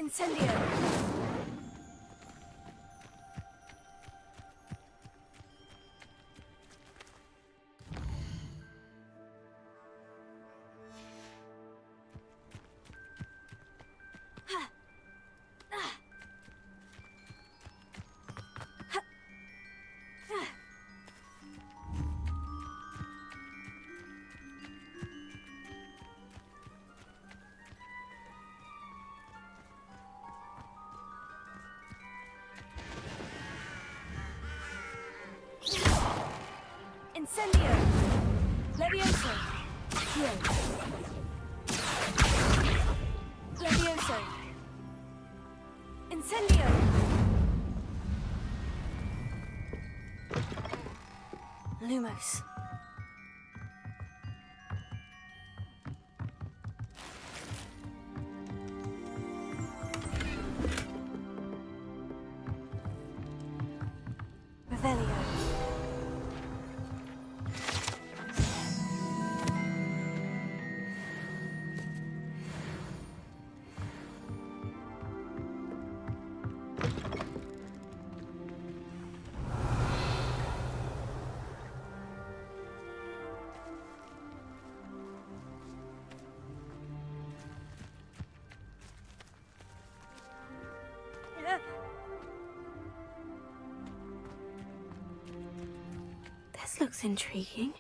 Incendio! Incendio! Levioso! Heal! Levioso! Incendio! Lumos. Revelio. This looks intriguing.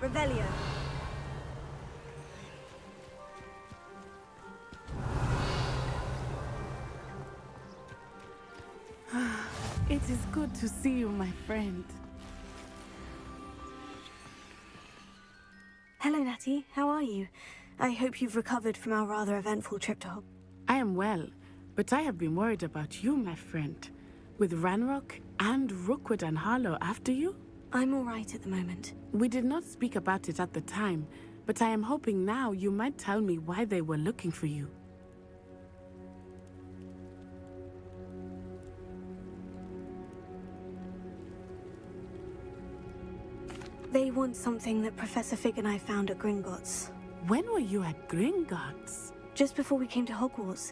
Revelio. It is good to see you, my friend. Hello, Natty. How are you? I hope you've recovered from our rather eventful trip to Hog. I am well, but I have been worried about you, my friend. With Ranrock and Rookwood and Harlow after you? I'm all right at the moment. We did not speak about it at the time, but I am hoping now you might tell me why they were looking for you. They want something that Professor Fig and I found at Gringotts. When were you at Gringotts? Just before we came to Hogwarts.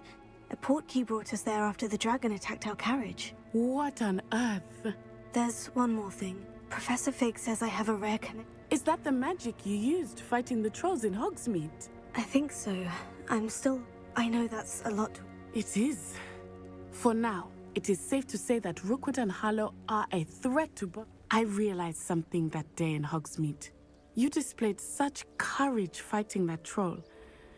A portkey brought us there after the dragon attacked our carriage. What on earth? There's one more thing. Professor Fig says I have a rare connection. Is that the magic you used fighting the trolls in Hogsmeade? I think so. I know that's a lot. It is. For now, it is safe to say that Rookwood and Harlow are a threat to both. I realized something that day in Hogsmeade. You displayed such courage fighting that troll.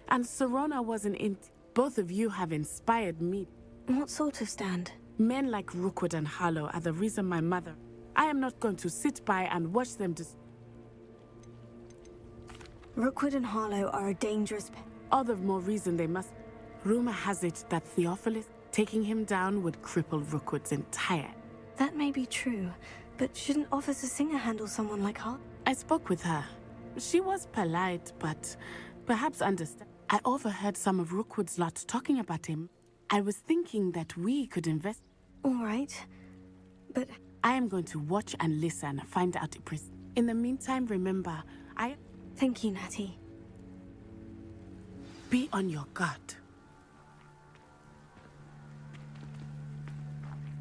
And Serona wasn't in. Both of you have inspired me. What sort of stand? Men like Rookwood and Harlow are the reason my mother... I am not going to sit by and watch them Rookwood and Harlow are a dangerous pair. All the more reason they must... Rumor has it that Theophilus taking him down would cripple Rookwood's entire... That may be true, but shouldn't Officer Singer handle someone like her? I spoke with her. She was polite, but perhaps understand. I overheard some of Rookwood's lot talking about him. I was thinking that we could invest... All right, but... I am going to watch and listen, find out if... In the meantime, remember, Thank you, Natty. Be on your guard.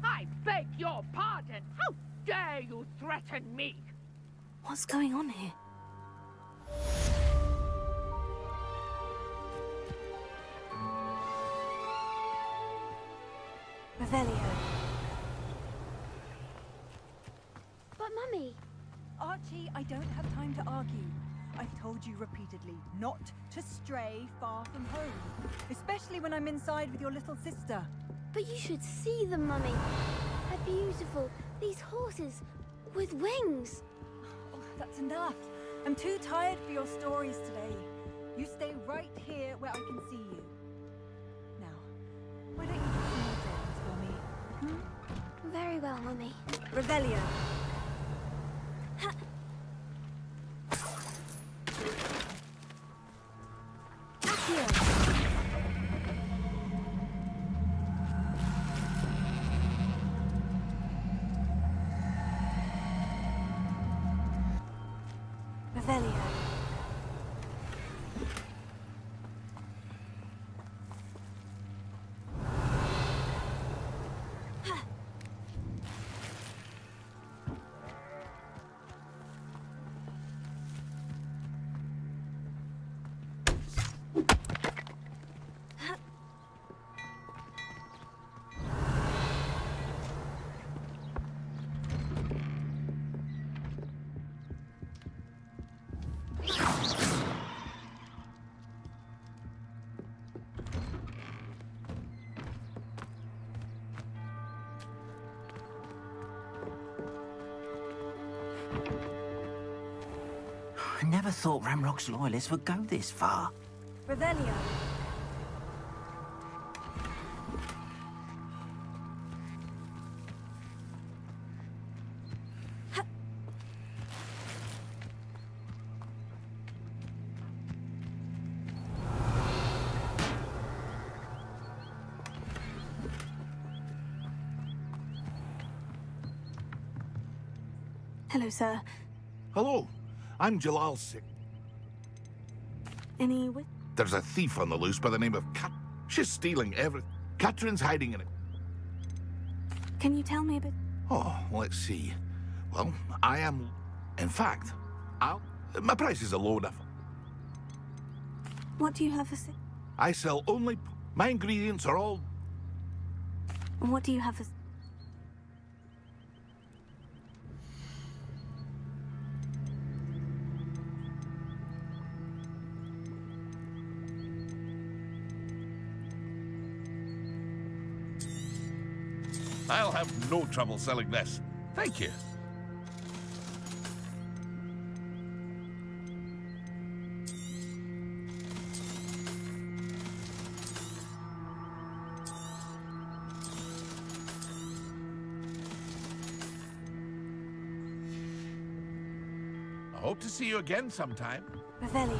I beg your pardon. How dare you threaten me? What's going on here? Revelio. But Mummy... Archie, I don't have time to argue. I've told you repeatedly not to stray far from home. Especially when I'm inside with your little sister. But you should see them, Mummy. They're beautiful. These horses with wings. Oh, that's enough. I'm too tired for your stories today. You stay right here where I can see you. Now, why don't you do some more dance for me? Hmm? Very well, Mummy. Revelio. Revelio. I never thought Ramrock's loyalists would go this far. Revelio. Hello, sir. Hello, I'm Jalal Singh. Any There's a thief on the loose by the name of Kat. She's stealing everything. Katrin's hiding in it. Can you tell me a bit? Oh, let's see. Well, I am... In fact, my prices are low enough. What do you have for sale? I sell only... My ingredients are all... What do you have for... I'll have no trouble selling this. Thank you. I hope to see you again sometime. Revelio.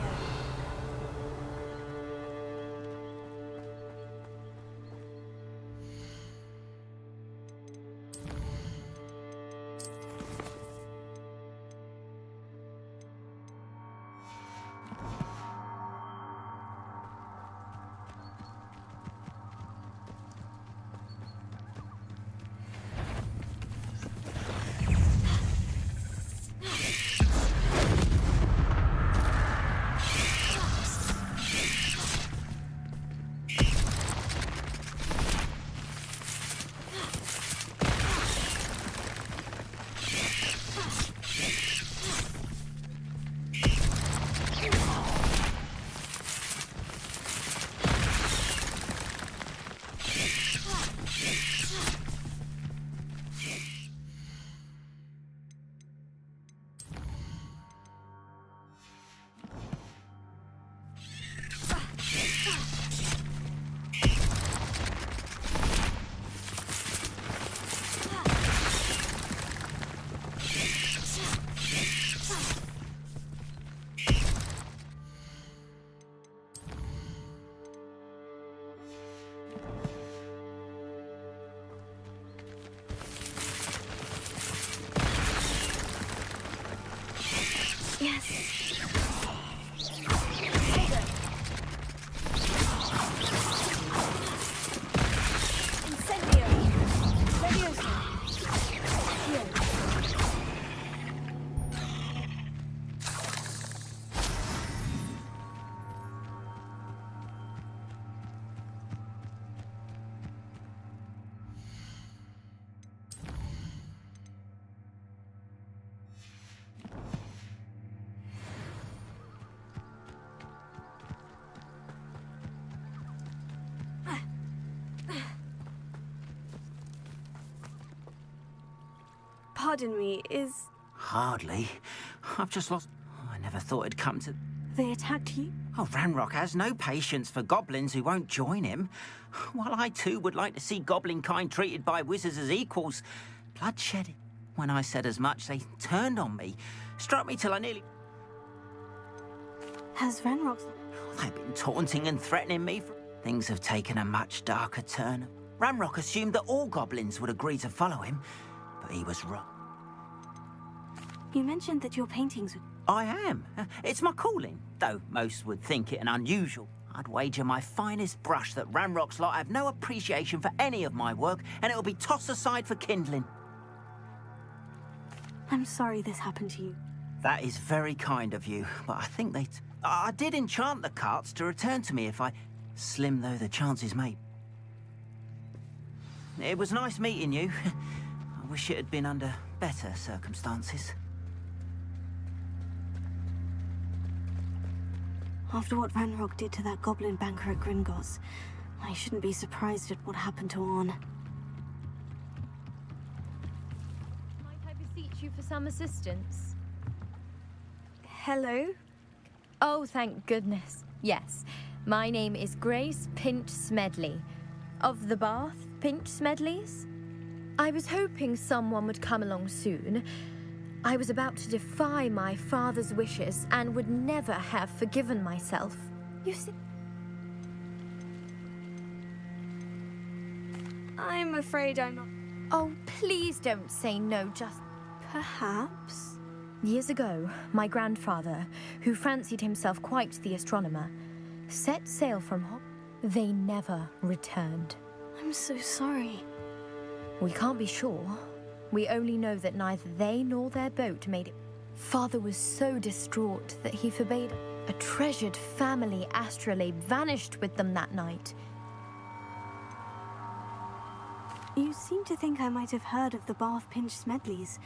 Pardon me, Hardly. I've just lost... I never thought it'd come to... they attacked you? Oh, Ranrock has no patience for goblins who won't join him. While I too would like to see goblin kind treated by wizards as equals, bloodshed. When I said as much, they turned on me, struck me till I nearly... Has Ranrock... They've been taunting and threatening me. Things have taken a much darker turn. Ranrock assumed that all goblins would agree to follow him, but he was wrong. You mentioned that your paintings... I am. It's my calling, though most would think it an unusual. I'd wager my finest brush that Ranrock's lot have no appreciation for any of my work, and it'll be tossed aside for kindling. I'm sorry this happened to you. That is very kind of you, but I think I did enchant the carts to return to me if I... Slim though the chances may. It was nice meeting you. I wish it had been under better circumstances. After what Ranrock did to that goblin banker at Gringotts, I shouldn't be surprised at what happened to Orn. Might I beseech you for some assistance? Hello? Oh, thank goodness. Yes. My name is Grace Pinch Smedley, of the Bath Pinch Smedleys. I was hoping someone would come along soon. I was about to defy my father's wishes and would never have forgiven myself. You see... I'm afraid I'm not... Oh, please don't say no, just... Perhaps? Years ago, my grandfather, who fancied himself quite the astronomer, set sail from Hop. They never returned. I'm so sorry. We can't be sure. We only know that neither they nor their boat made it. Father was so distraught that he forbade a treasured family astrolabe vanished with them that night. You seem to think I might have heard of the Bath Pinch Smedleys.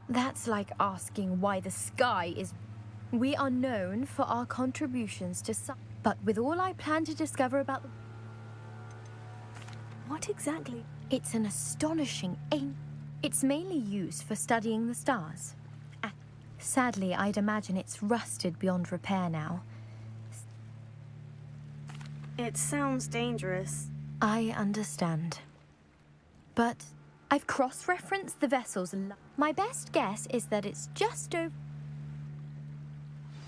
That's like asking why the sky is... We are known for our contributions to science, but with all I plan to discover about the... What exactly? It's an astonishing aim. It's mainly used for studying the stars. Sadly, I'd imagine it's rusted beyond repair now. It sounds dangerous. I understand. But I've cross-referenced the vessels. My best guess is that it's just over...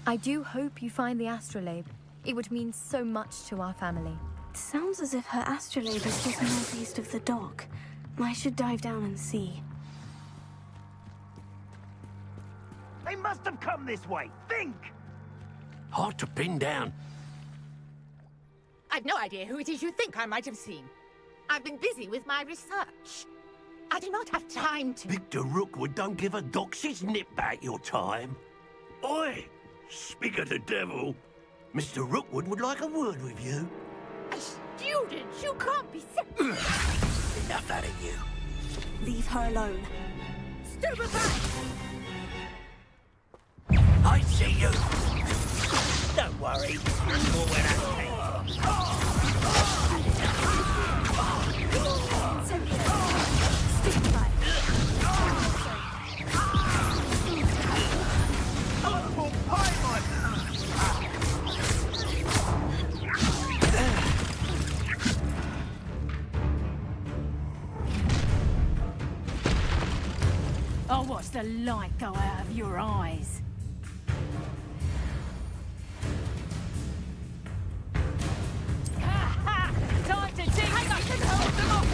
I do hope you find the astrolabe. It would mean so much to our family. It sounds as if her astrolabe is just northeast of the dock. I should dive down and see. They must have come this way. Think! Hard to pin down. I've no idea who it is you think I might have seen. I've been busy with my research. I do not have time to... Victor Rookwood don't give a doxy's nip back your time. Oi! Speak of the devil. Mr. Rookwood would like a word with you. A student? You can't be... Enough out of you. Leave her alone. Stupefy! I see you. Don't worry. That's more where that came Oh, what's the light go out of your eyes? Time to dig! I can hold them off!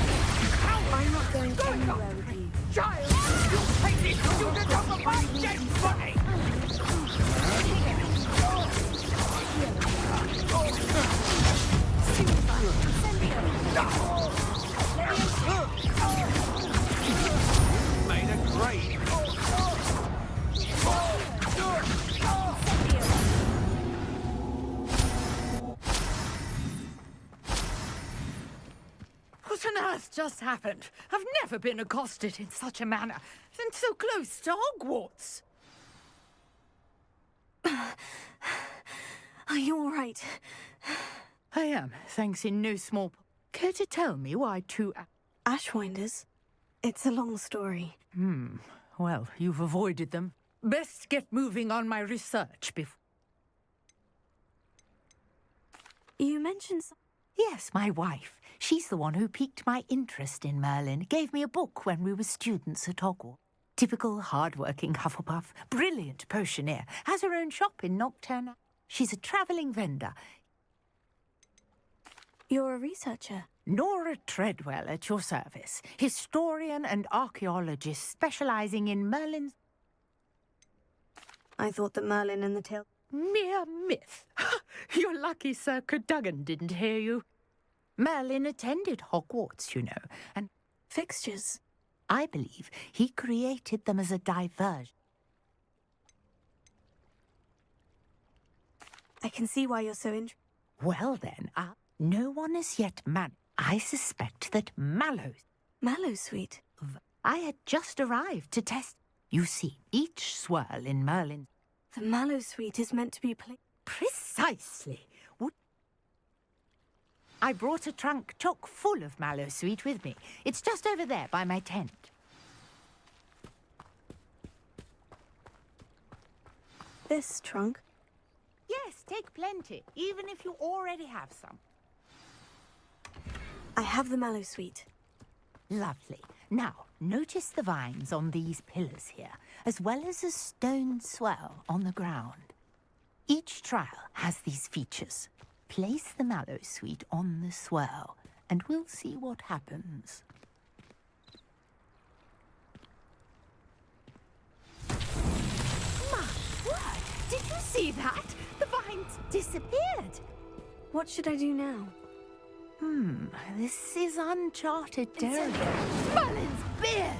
I'm not going anywhere with you. Child! You'll take this student off of my dead body! Made a great. What on earth just happened? I've never been accosted in such a manner, and so close to Hogwarts. Are you all right? I am, thanks in no small... Care to tell me why two... Ashwinders? It's a long story. Well, you've avoided them. Best get moving on my research before... You mentioned Yes, my wife. She's the one who piqued my interest in Merlin. Gave me a book when we were students at Hogwarts. Typical hard-working Hufflepuff. Brilliant potioneer. Has her own shop in Nocturne. She's a travelling vendor. You're a researcher. Nora Treadwell at your service. Historian and archaeologist specialising in Merlin's... I thought that Merlin and the tale... Mere myth. You're lucky Sir Cadogan didn't hear you. Merlin attended Hogwarts, you know, and... Fixtures. I believe he created them as a diversion. I can see why you're so interested. Well then, no one has yet I suspect that Mallows... Mallowsweet. I had just arrived to test... You see, each swirl in Merlin's... The Mallowsweet is meant to be Precisely. I brought a trunk chock full of Mallowsweet with me. It's just over there by my tent. This trunk? Yes, take plenty, even if you already have some. I have the Mallowsweet. Lovely. Now, notice the vines on these pillars here, as well as a stone swell on the ground. Each trial has these features. Place the Mallowsweet on the swirl, and we'll see what happens. My word! Did you see that? The vines disappeared. What should I do now? This is uncharted territory. Merlin's beard!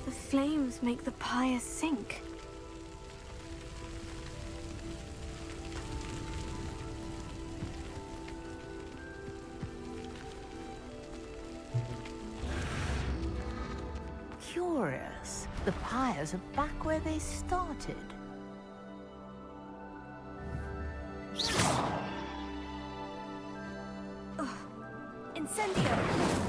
The flames make the pyre sink. Curious. The pyres are back where they started. Incendio!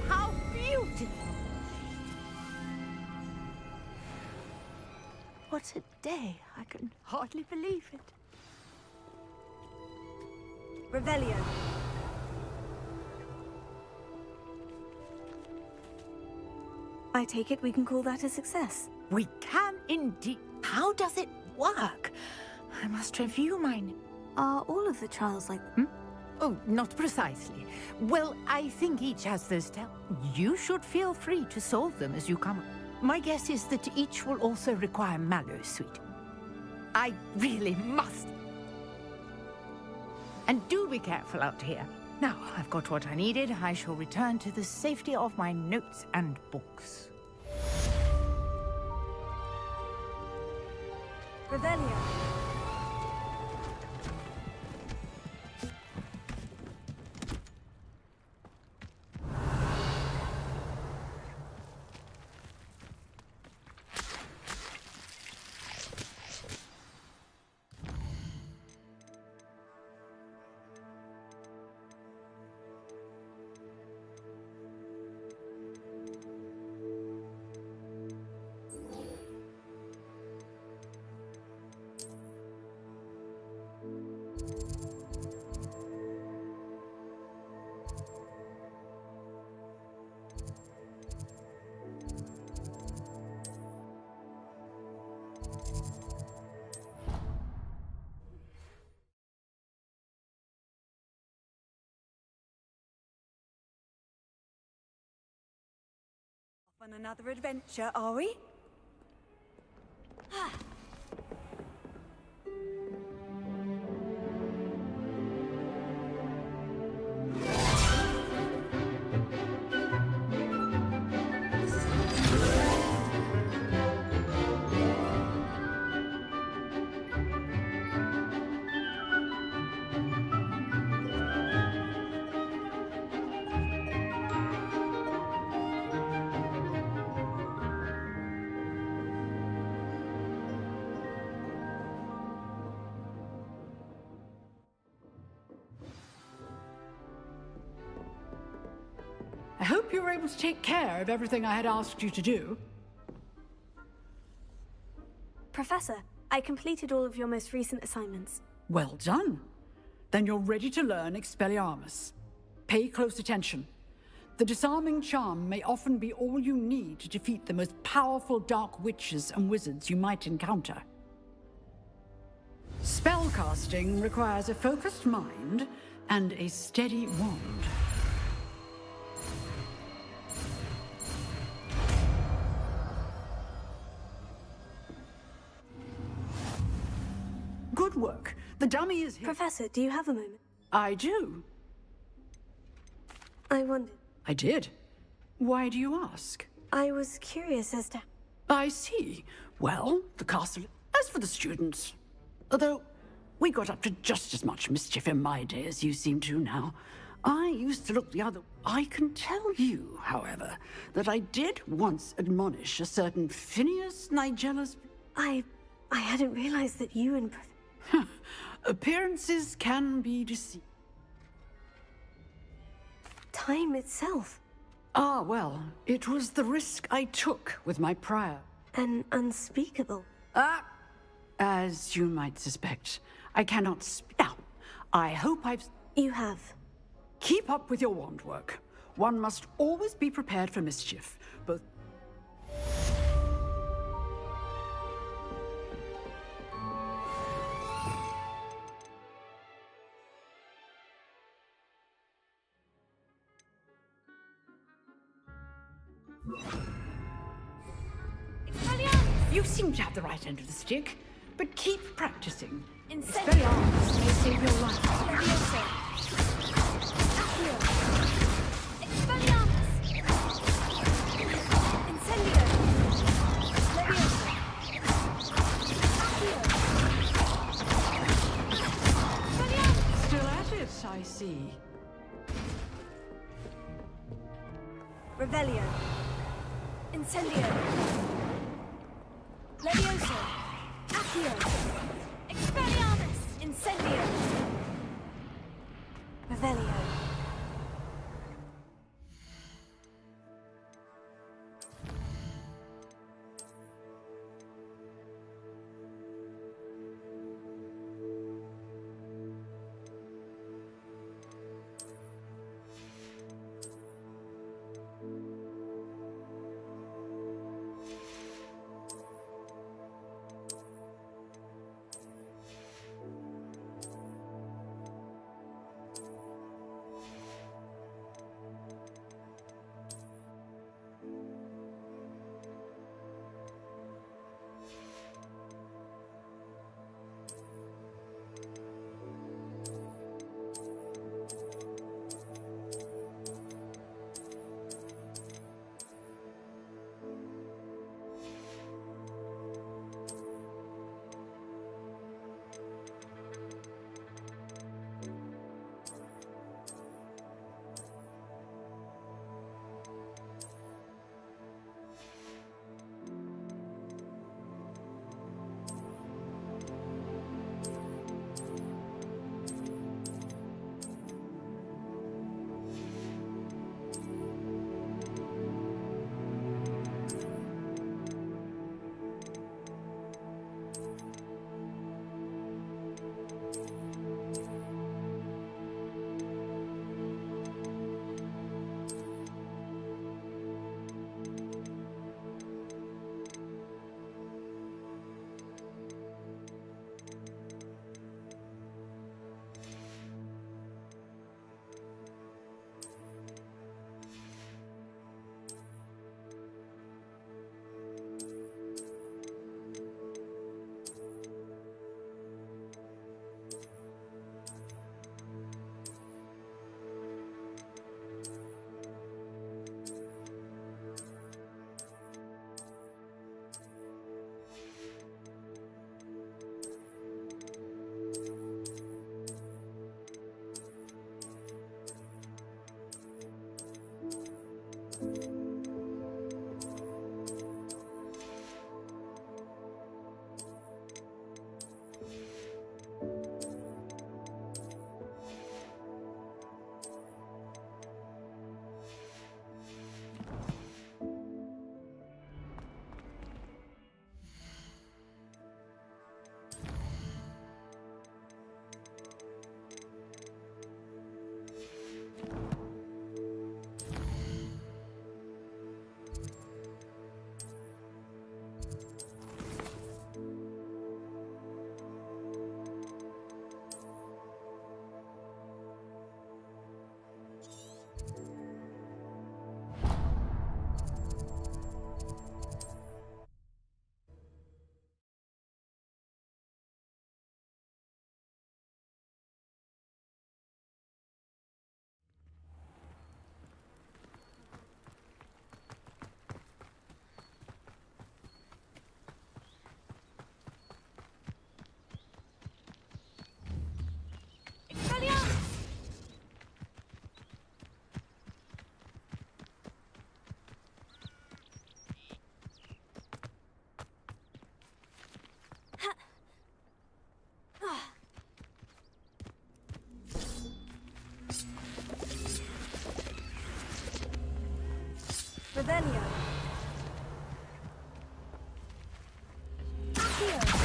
How beautiful! What a day. I can hardly believe it. Revelio. I take it we can call that a success. We can indeed. How does it work? I must review mine. Are all of the trials like... Oh, not precisely. Well, I think each has those You should feel free to solve them as you come. My guess is that each will also require Mallowsweet. I really must. And do be careful out here. Now, I've got what I needed. I shall return to the safety of my notes and books. Revelio. On another adventure, are we? I hope you were able to take care of everything I had asked you to do. Professor, I completed all of your most recent assignments. Well done. Then you're ready to learn Expelliarmus. Pay close attention. The disarming charm may often be all you need to defeat the most powerful dark witches and wizards you might encounter. Spellcasting requires a focused mind and a steady wand. Good work. The dummy is here. Professor, do you have a moment? I do. I wondered. I did. Why do you ask? I was curious as to... I see. Well, the castle... As for the students... Although, we got up to just as much mischief in my day as you seem to now. I used to look the other... I can tell you, however, that I did once admonish a certain Phineas Nigellas... I hadn't realized that you and... Appearances can be deceived. Time itself. Ah, well, it was the risk I took with my prior. An unspeakable. As you might suspect, I cannot Now, I hope I've... You have. Keep up with your wand work. One must always be prepared for mischief, both... You seem to have the right end of the stick, but keep practicing. Expelliarmus may save your life. Still at it, I see. Revelio. Incendio. Levioso. Accio. Expelliarmus. Incendio. Revelio. Revelio. Accio.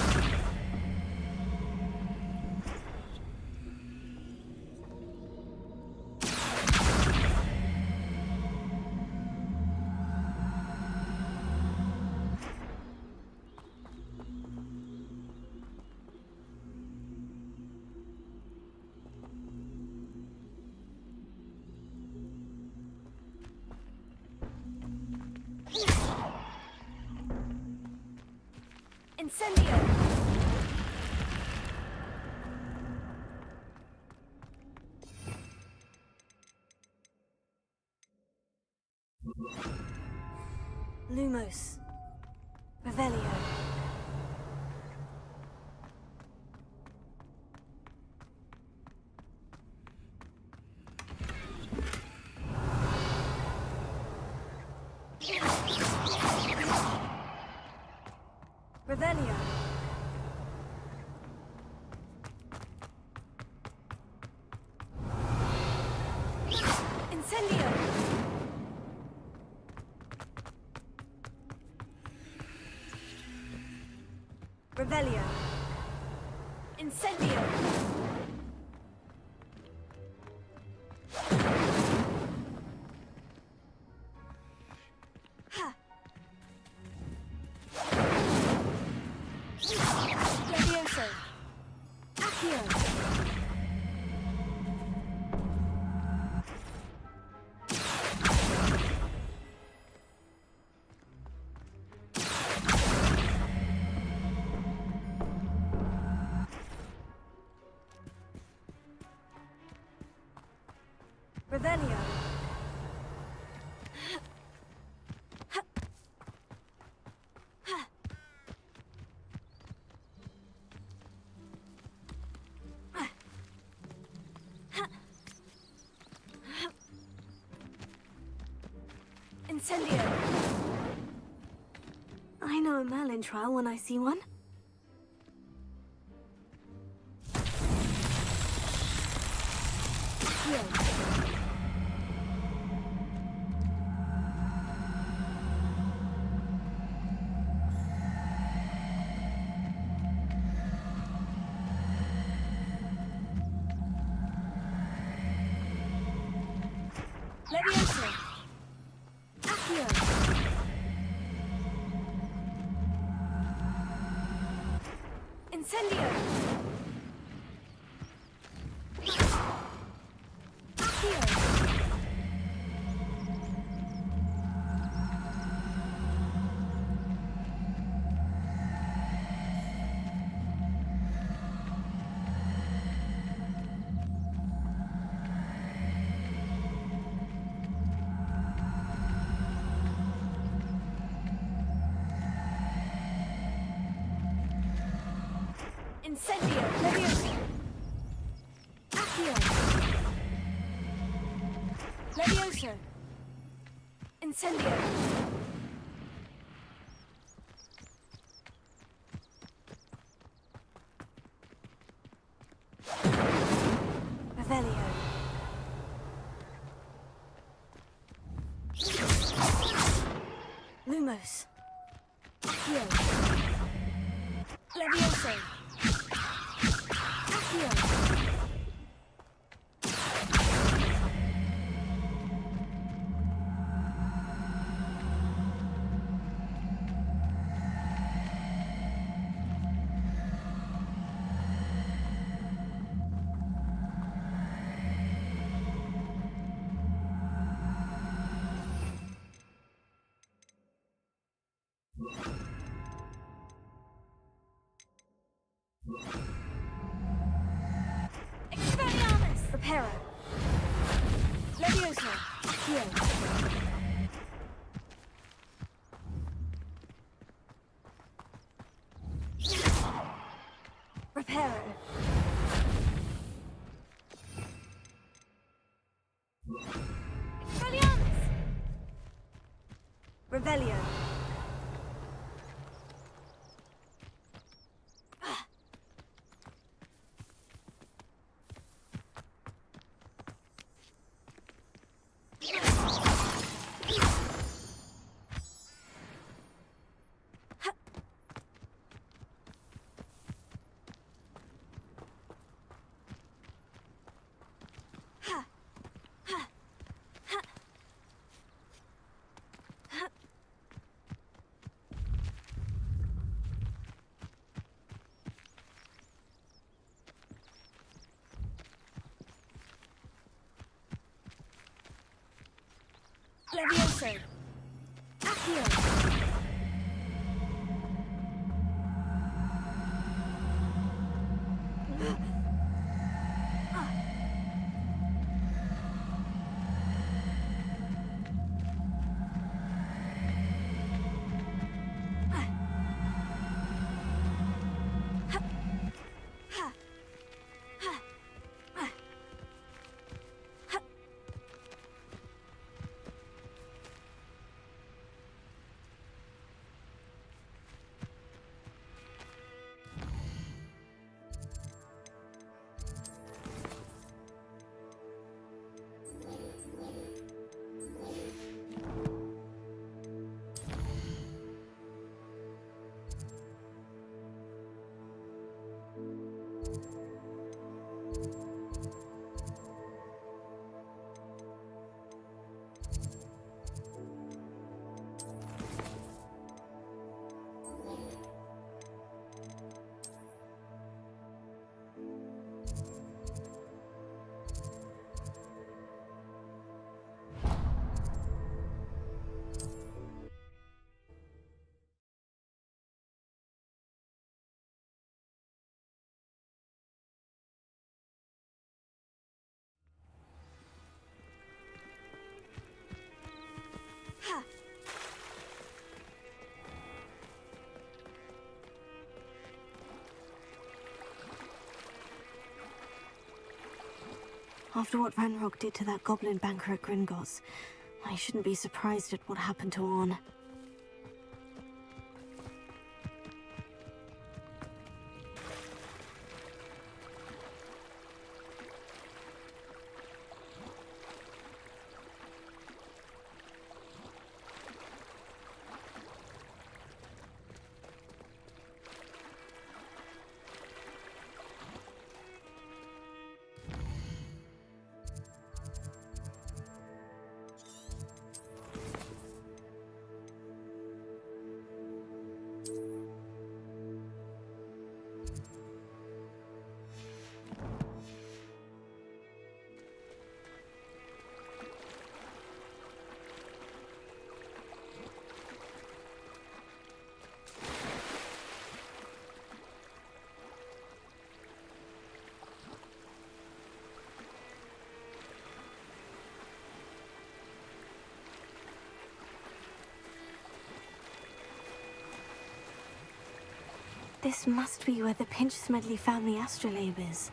Incendio! Lumos. Revelio. Revelio. Incendio! Revelio. Incendio! Ha! Levioso! Accio! Revelio. Incendio. I know a Merlin trial when I see one. Accio. Levioso. Accio. Incendio. Accio. Incendio! Levioso! Accio! Levioso! Incendio! Revelio! Lumos! Accio! Levioso! Accio! Expelliarmus! Reparo! Levioso! Accio! Reparo! Expelliarmus! Revelio! Levioso! Accio! After what Ranrock did to that goblin banker at Gringotts, I shouldn't be surprised at what happened to Orn. This must be where the Pinch Smedley family astrolabe is.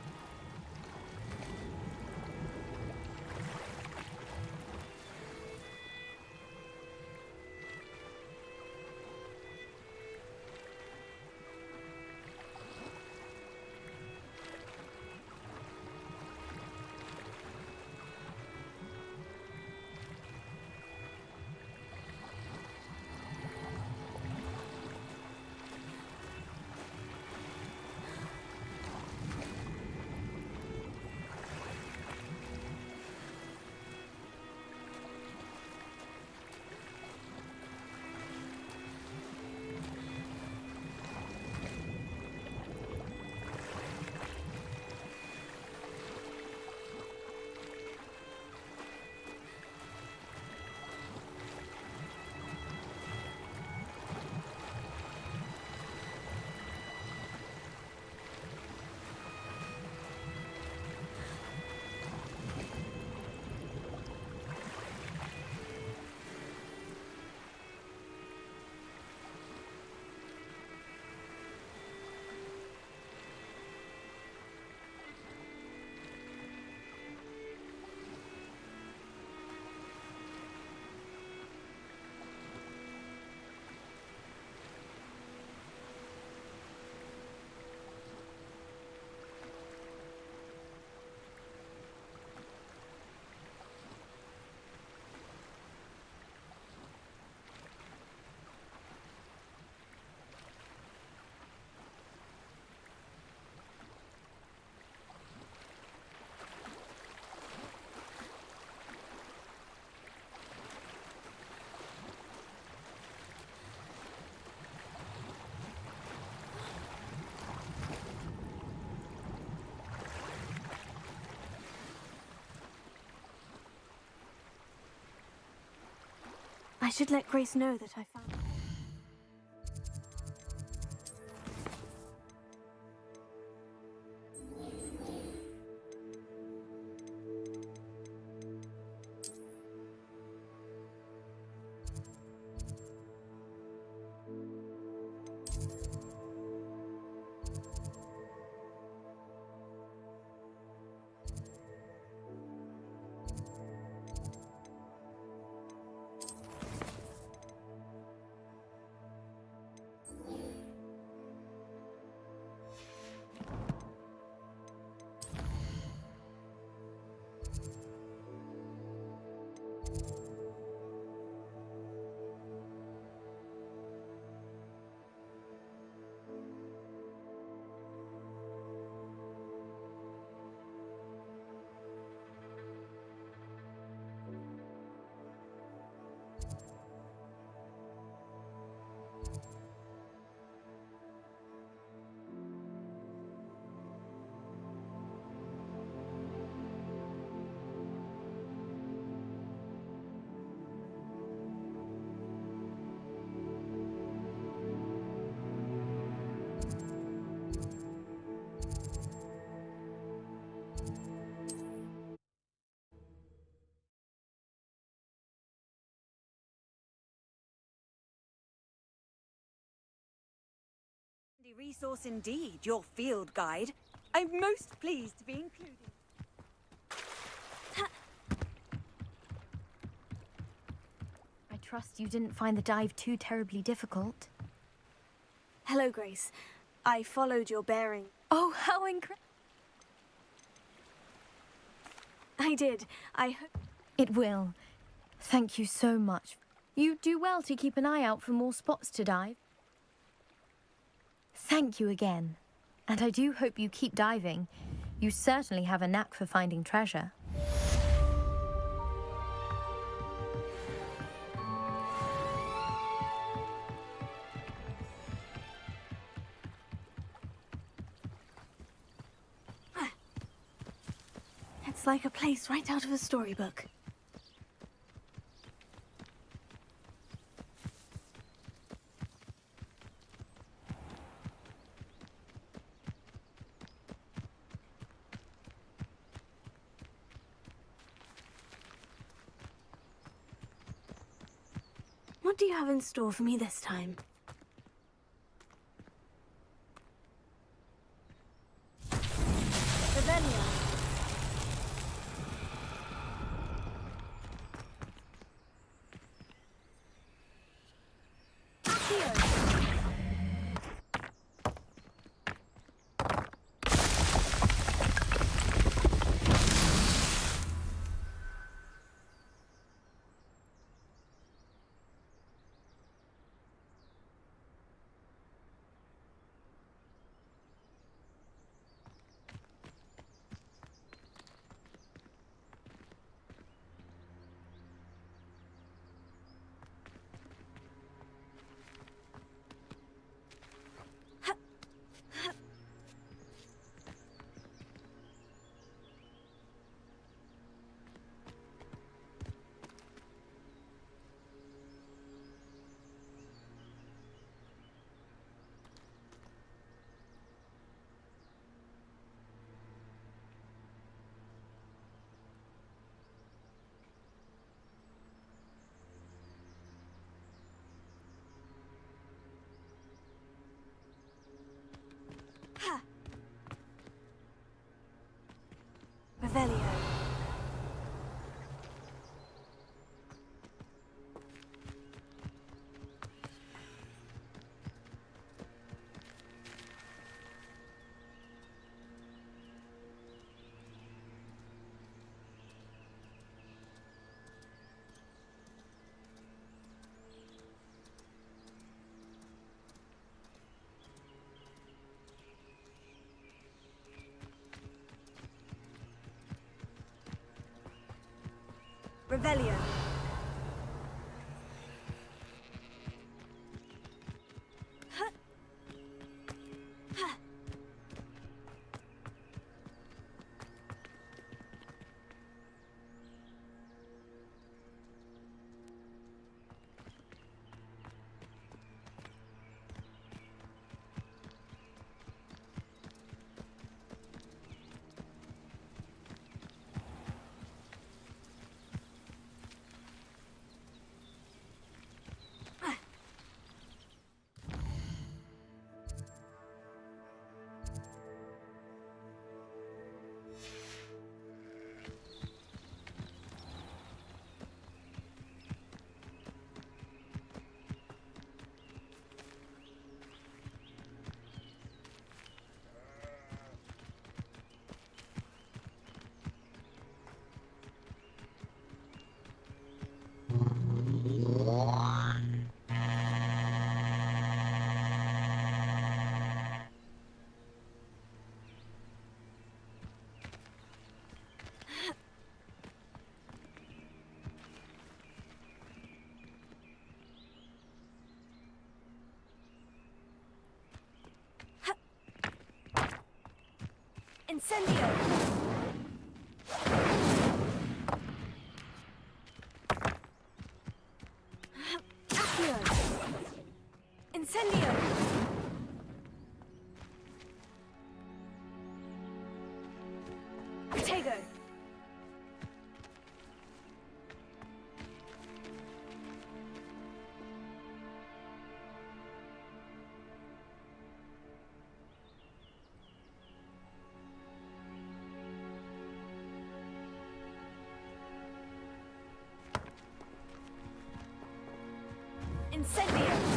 I should let Grace know that I found... Resource indeed, your field guide. I'm most pleased to be included. I trust you didn't find the dive too terribly difficult. Hello, Grace. I followed your bearing. Oh, how incredible! I did. I hope... It will. Thank you so much. You do well to keep an eye out for more spots to dive. Thank you again. And I do hope you keep diving. You certainly have a knack for finding treasure. It's like a place right out of a storybook. What do you have in store for me this time? Revelia. Revelio. Revelio. Incendio! Accio! Incendio! Tego! Incendio!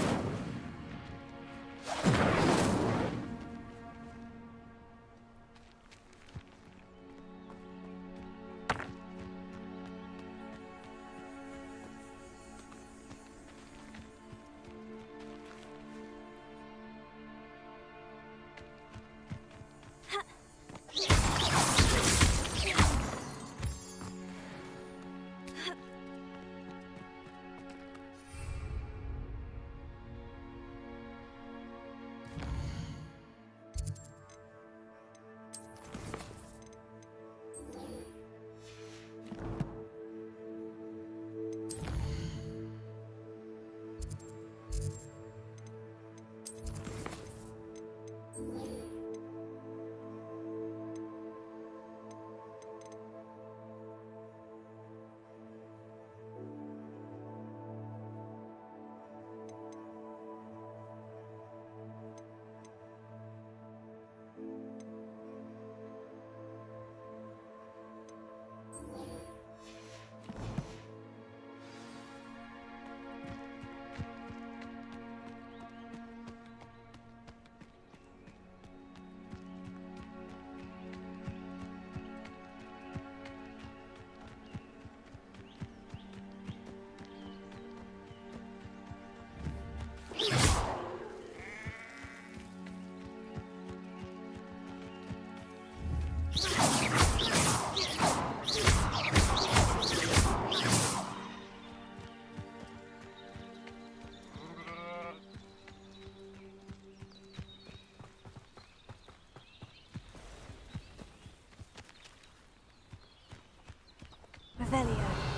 Revelio.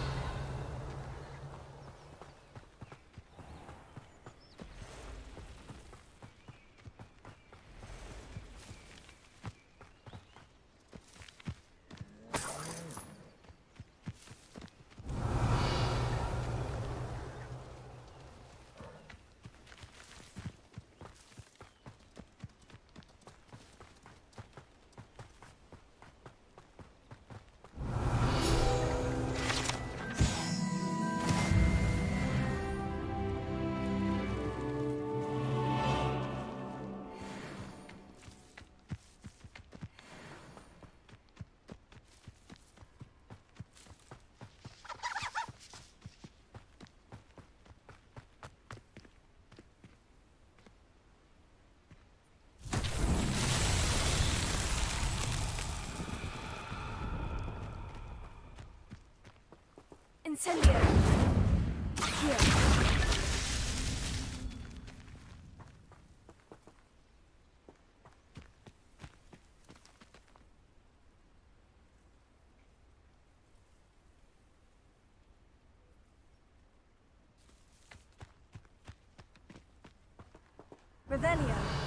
Incendio! Here. Revelio.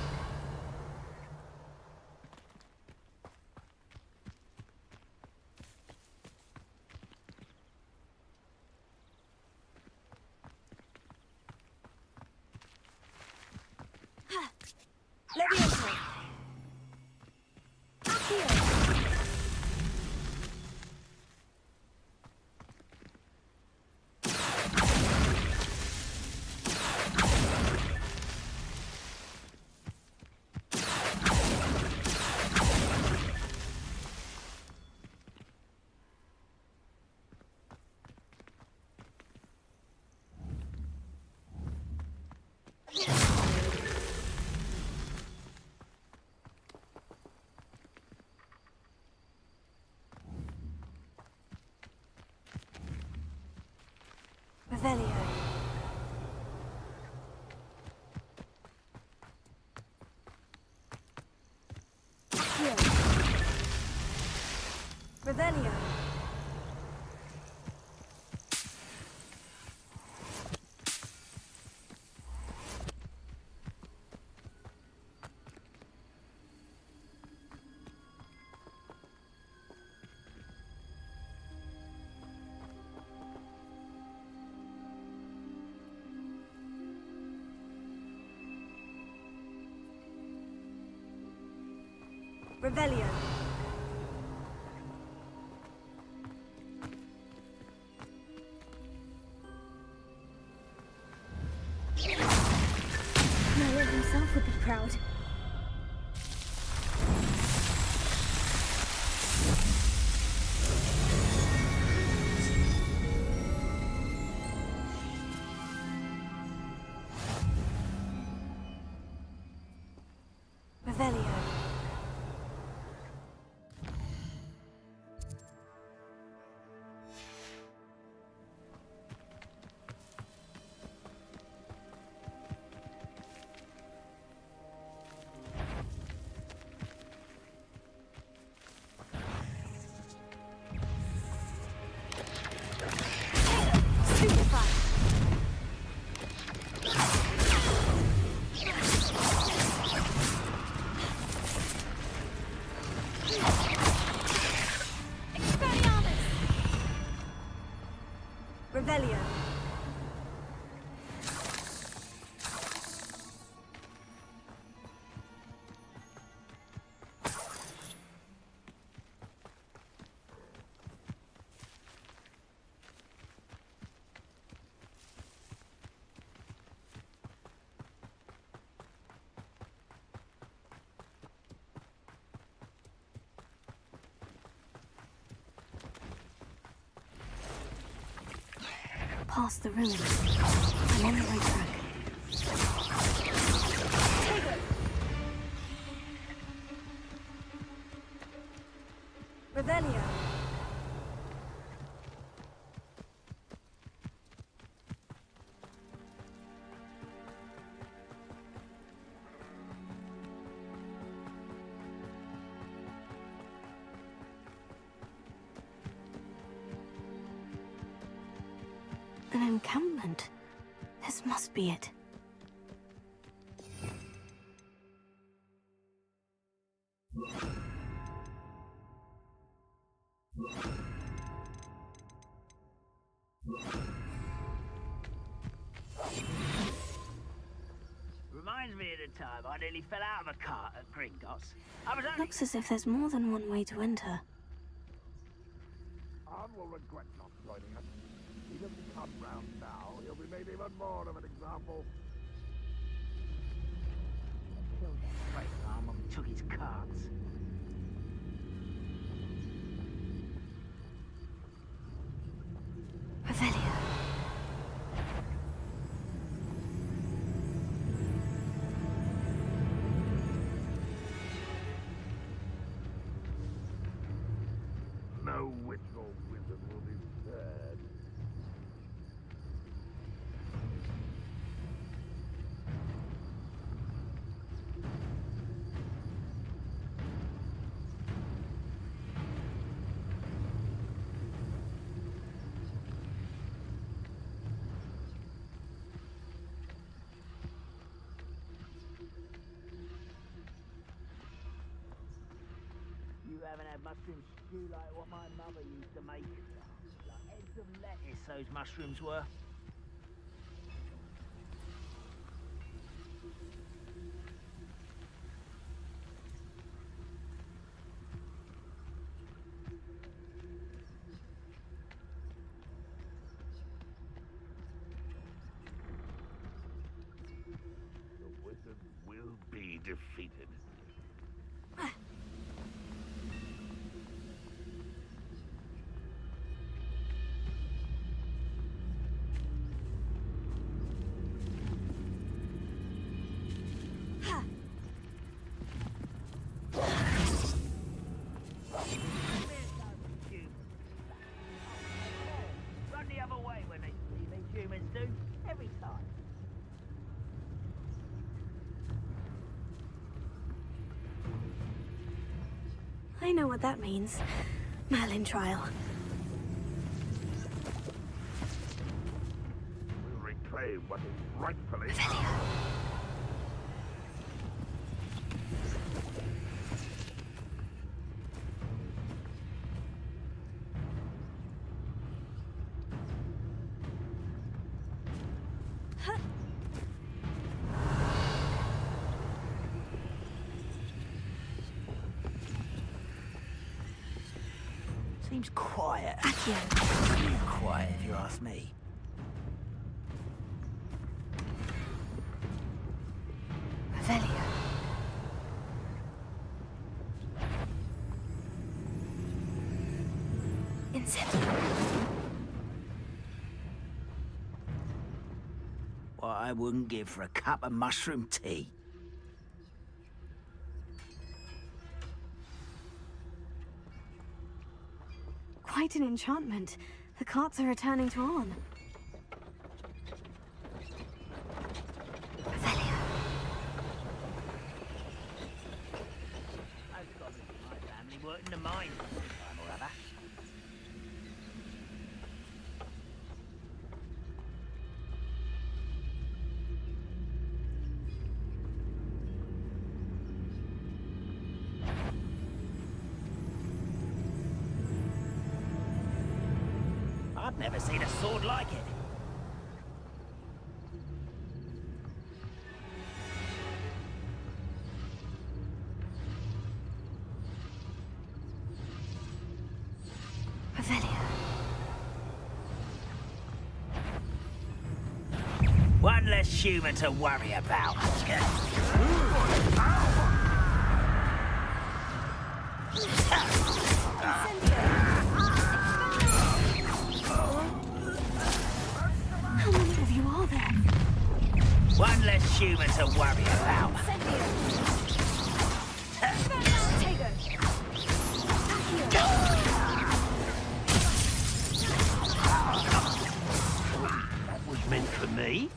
Levioso. Accio. Revelio. Revelio. Merlin himself would be proud. Revelio. Revelio. Past the ruins. I'm on the right track. Revelio. An encampment. This must be it. Reminds me of the time I nearly fell out of a cart at Gringotts. I was only... Looks as if there's more than one way to enter. Anne will regret not joining us. He doesn't come round now. He'll be made even more of an example. Killed that great arm when we took his carts. Revelio. No witch or wizard will be spared. You haven't had mushroom stew like what my mother used to make. Like heads of lettuce, those mushrooms were. The wizard will be defeated. Run the other way when they see me, humans do. Every time. I know what that means. Merlin trial. We'll reclaim what is rightfully Revelio. Seems quiet. Accio. Too quiet, if you ask me. Revelio. Incendio. What I wouldn't give for a cup of mushroom tea. Quite an enchantment. The carts are returning to on. Revelio. Those goblins in my family worked in the mines some time or other. I've never seen a sword like it. Revelio. One less human to worry about. How many of you are there? One less human to worry about. That was meant for me.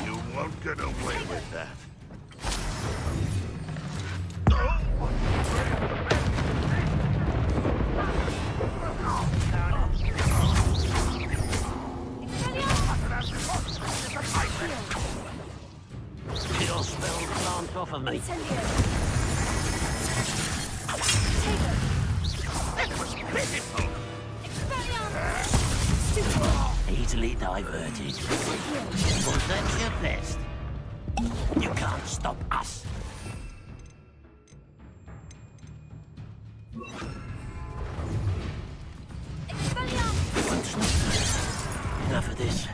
You won't get away with that. Your spell plant off of me. It was pitiful. Easily diverted. Was that your best? You can't stop us. Enough of this.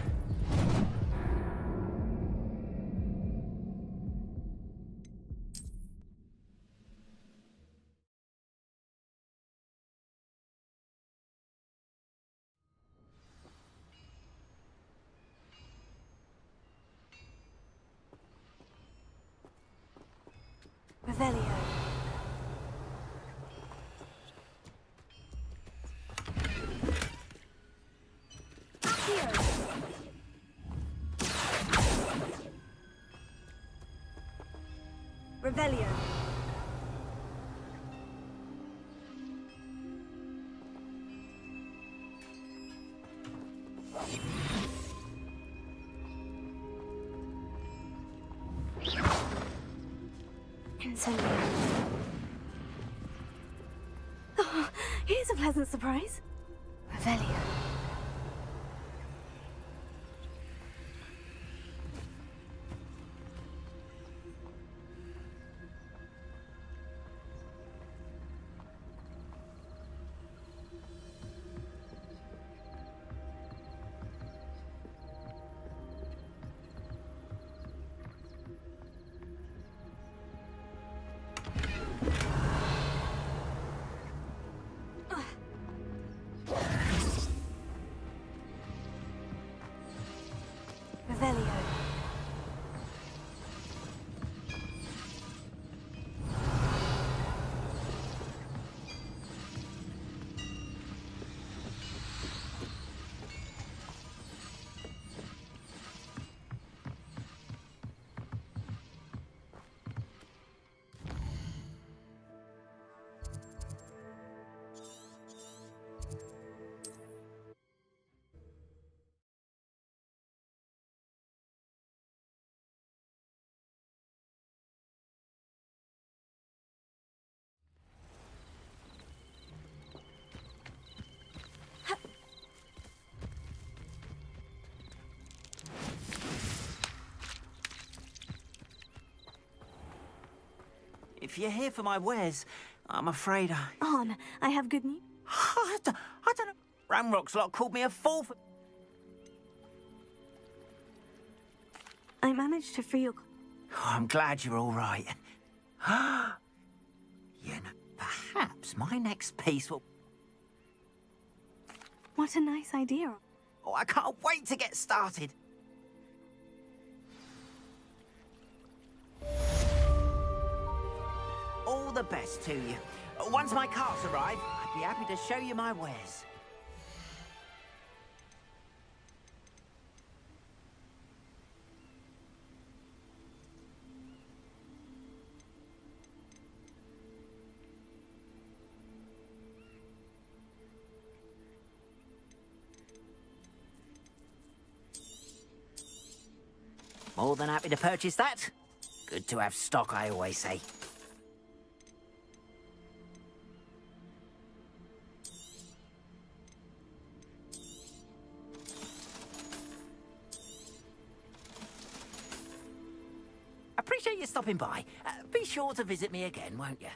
Revelio. Revelio. Incendio. Oh, here's a pleasant surprise. Revelio. if you're here for my wares, I'm afraid On, I have good news. I don't know. Ramrock's lot called me a fool for... I managed to free your... Oh, I'm glad you're all right. You know, perhaps my next piece will... What a nice idea. Oh, I can't wait to get started. All the best to you. Once my carts arrive, I'd be happy to show you my wares. More than happy to purchase that. Good to have stock, I always say. Appreciate you stopping by. Be sure to visit me again, won't you?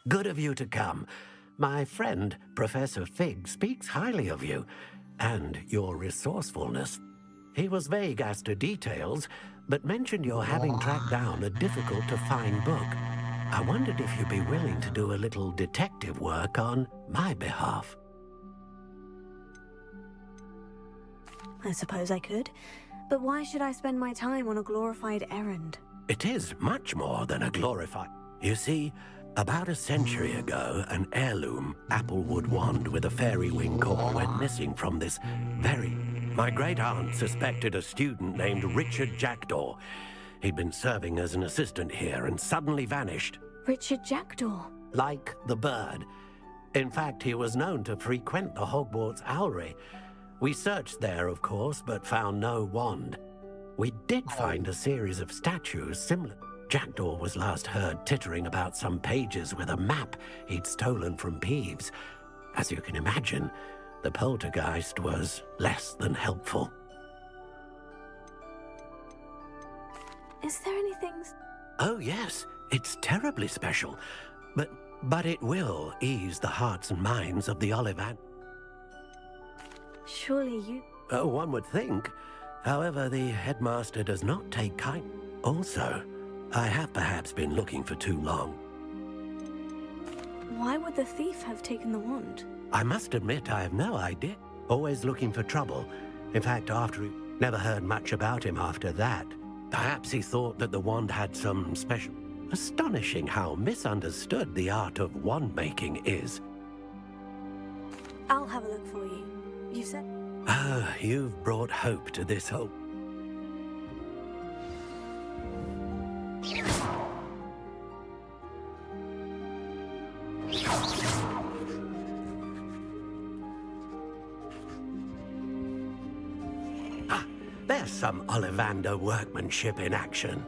Good of you to come. My friend, Professor Fig, speaks highly of you and your resourcefulness. He was vague as to details, but mentioned your having tracked down a difficult-to-find book. I wondered if you'd be willing to do a little detective work on my behalf. I suppose I could. But why should I spend my time on a glorified errand? It is much more than a glorified... You see, about a century ago, an heirloom applewood wand with a fairy wing core went missing from this very... My great-aunt suspected a student named Richard Jackdaw. He'd been serving as an assistant here and suddenly vanished. Richard Jackdaw? Like the bird. In fact, he was known to frequent the Hogwarts Owlery. We searched there, of course, but found no wand. We did find a series of statues similar. Jackdaw was last heard tittering about some pages with a map he'd stolen from Peeves. As you can imagine, the poltergeist was less than helpful. Is there anything... Oh, yes. It's terribly special. But it will ease the hearts and minds of the Ollivander. Surely you... Oh, one would think. However, the headmaster does not take kind... Also, I have perhaps been looking for too long. Why would the thief have taken the wand? I must admit I have no idea. Always looking for trouble. In fact, never heard much about him after that. Perhaps he thought that the wand had some special... Astonishing how misunderstood the art of wand-making is. I'll have a look for you. You said... Ah, you've brought hope to this whole... Ah, there's some Ollivander workmanship in action.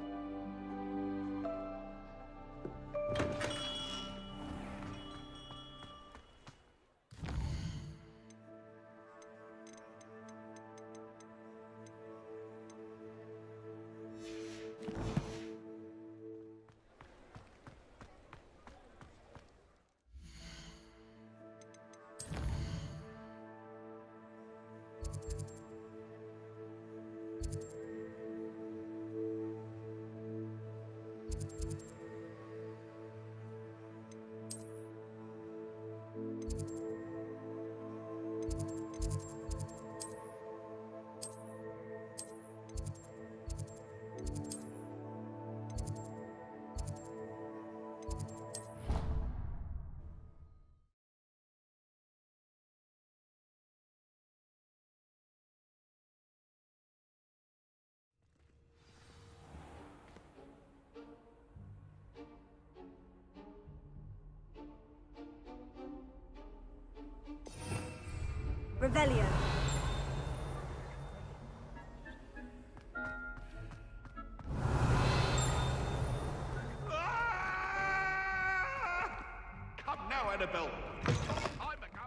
Revelio. Come now, Annabelle. Time to go.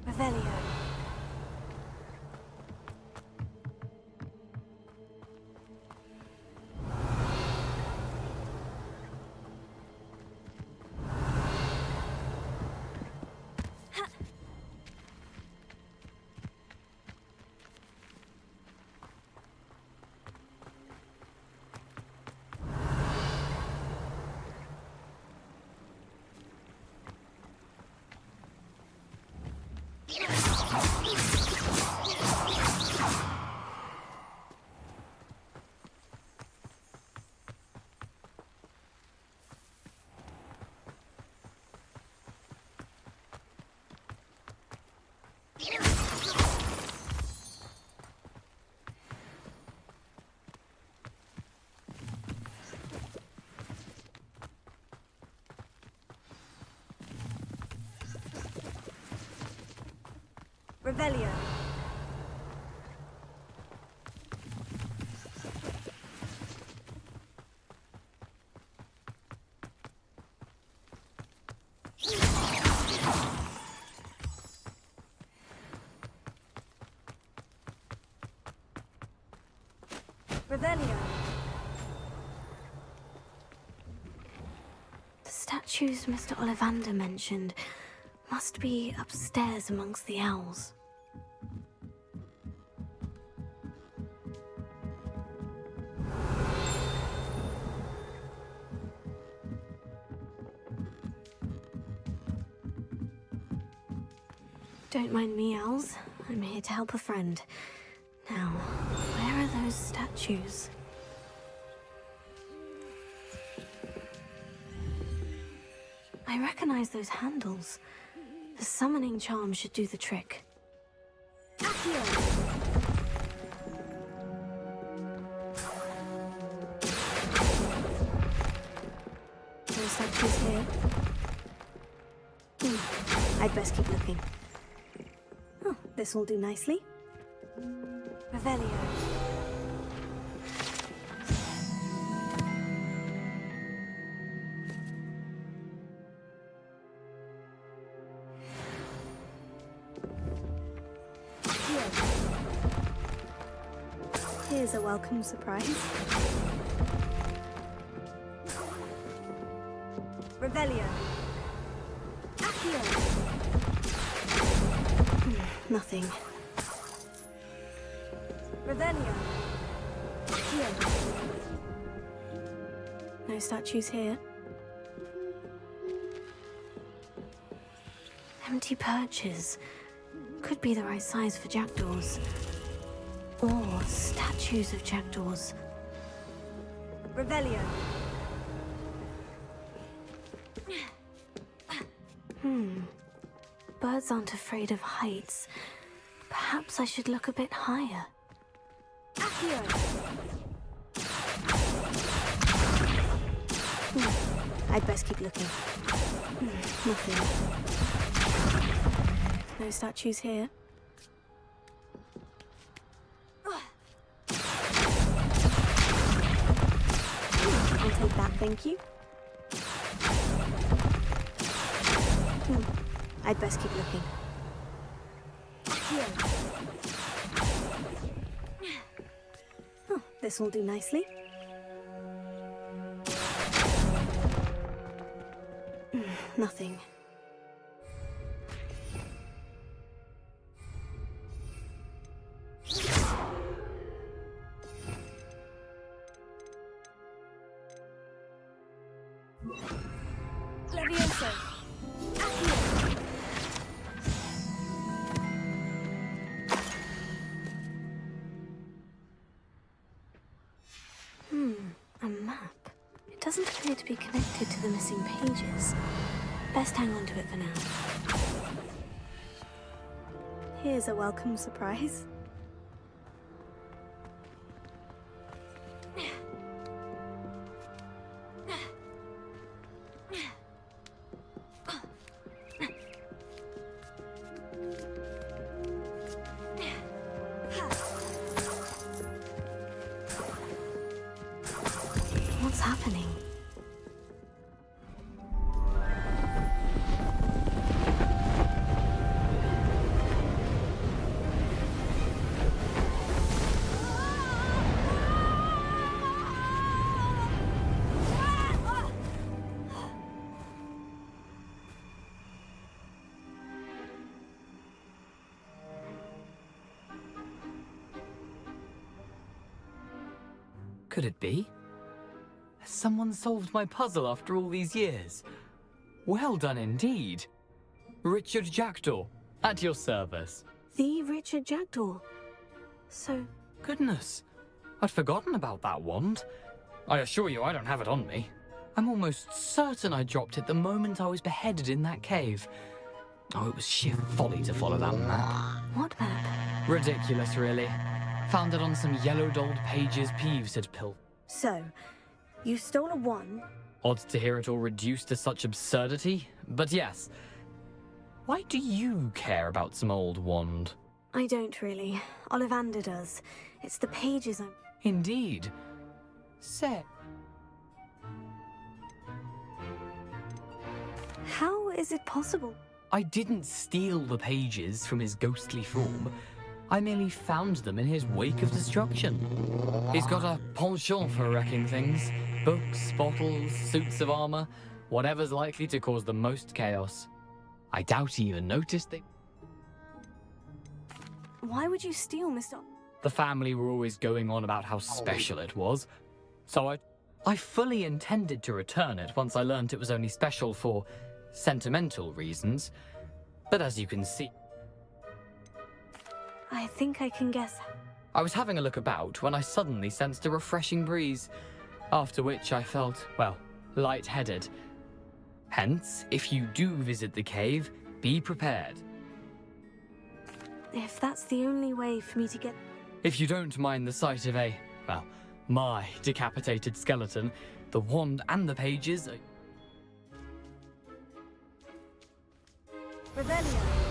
Revelio. Revelio. Revelio. The statues Mr. Ollivander mentioned must be upstairs amongst the owls. Don't mind me, owls. I'm here to help a friend. Now, where are those statues? I recognize those handles. The summoning charm should do the trick. Accio! No statues here. I'd best keep looking. Oh, this will do nicely. Revelio. Here's a welcome surprise. Revelio. Accio. Nothing. Revelio. Accio. No statues here. Empty perches. Could be the right size for jackdaws. Or statues of jackdaws. Revelio. Birds aren't afraid of heights. Perhaps I should look a bit higher. Accio. I'd best keep looking. Nothing. No statues here. I'll take that, thank you. I'd best keep looking. Here. Oh, this will do nicely. Nothing. Levioso. Accio. A map. It doesn't doesn't appear to be connected to the missing pages. Best hang on to it for now. Here's a welcome surprise. What's happening? Could it be? Has someone solved my puzzle after all these years? Well done indeed. Richard Jackdaw, at your service. The Richard Jackdaw. So, Goodness, I'd forgotten about that wand. I assure you I don't have it on me. I'm almost certain I dropped it the moment I was beheaded in that cave. Oh, it was sheer folly to follow that map. what map? Ridiculous, really. Found it on some yellowed old pages Peeves had pilled. So, you stole a wand. Odd to hear it all reduced to such absurdity, but yes. Why do you care about some old wand? I don't really. Ollivander does. It's the pages I'm... Indeed. Say, How is it possible? I didn't steal the pages from his ghostly form. I merely found them in his wake of destruction. He's got a penchant for wrecking things. Books, bottles, suits of armor, whatever's likely to cause the most chaos. I doubt he even noticed they... Why would you steal Mr... The family were always going on about how special it was. So I fully intended to return it once I learned it was only special for sentimental reasons. But as you can see... I think I can guess. I was having a look about when I suddenly sensed a refreshing breeze, after which I felt, well, lightheaded. Hence, if you do visit the cave, be prepared. If that's the only way for me to get... If you don't mind the sight of a, well, my decapitated skeleton, the wand and the pages are... Rebellion!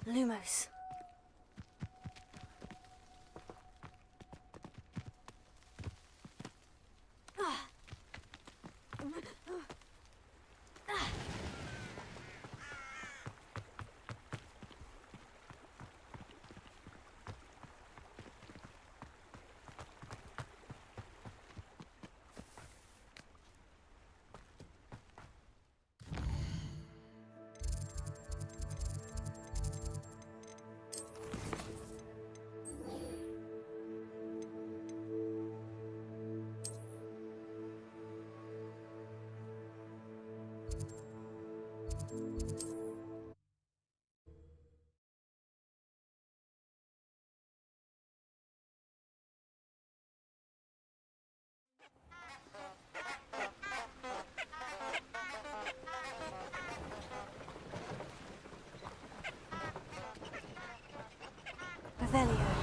Lumos. Revelio.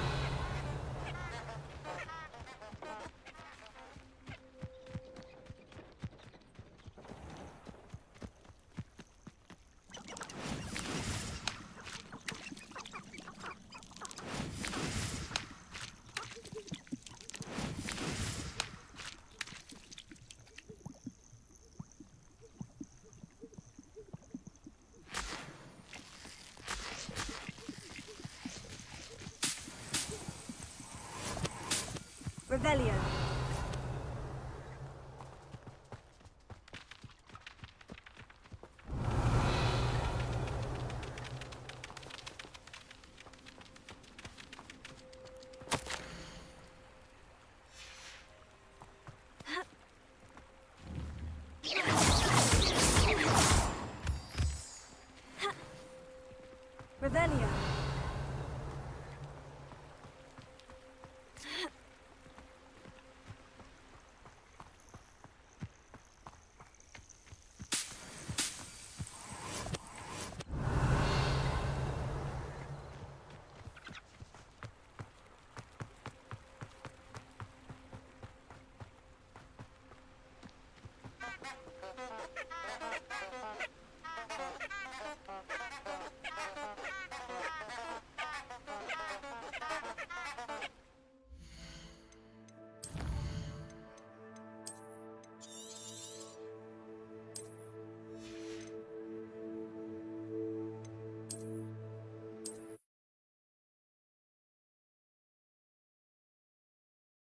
Revelio. Revelio.